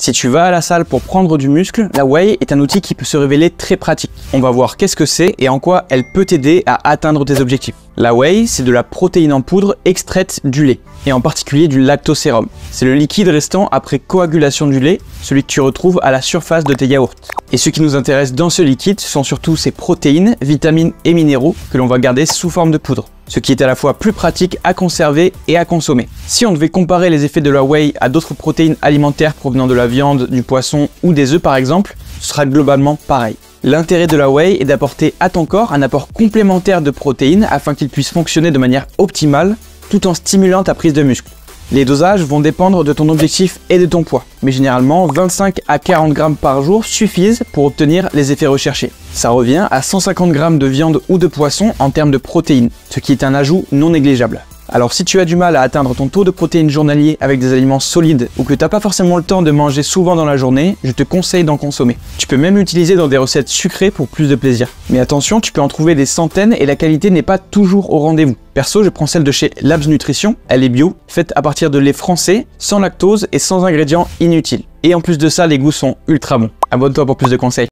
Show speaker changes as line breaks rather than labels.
Si tu vas à la salle pour prendre du muscle, la whey est un outil qui peut se révéler très pratique. On va voir qu'est-ce que c'est et en quoi elle peut t'aider à atteindre tes objectifs. La whey, c'est de la protéine en poudre extraite du lait, et en particulier du lactosérum. C'est le liquide restant après coagulation du lait, celui que tu retrouves à la surface de tes yaourts. Et ce qui nous intéresse dans ce liquide, ce sont surtout ses protéines, vitamines et minéraux que l'on va garder sous forme de poudre, ce qui est à la fois plus pratique à conserver et à consommer. Si on devait comparer les effets de la whey à d'autres protéines alimentaires provenant de la viande, du poisson ou des œufs par exemple, ce sera globalement pareil. L'intérêt de la whey est d'apporter à ton corps un apport complémentaire de protéines afin qu'il puisse fonctionner de manière optimale tout en stimulant ta prise de muscle. Les dosages vont dépendre de ton objectif et de ton poids, mais généralement 25 à 40 grammes par jour suffisent pour obtenir les effets recherchés. Ça revient à 150 grammes de viande ou de poisson en termes de protéines, ce qui est un ajout non négligeable. Alors si tu as du mal à atteindre ton taux de protéines journalier avec des aliments solides ou que tu n'as pas forcément le temps de manger souvent dans la journée, je te conseille d'en consommer. Tu peux même l'utiliser dans des recettes sucrées pour plus de plaisir. Mais attention, tu peux en trouver des centaines et la qualité n'est pas toujours au rendez-vous. Perso, je prends celle de chez Labs Nutrition, elle est bio, faite à partir de lait français, sans lactose et sans ingrédients inutiles. Et en plus de ça, les goûts sont ultra bons. Abonne-toi pour plus de conseils.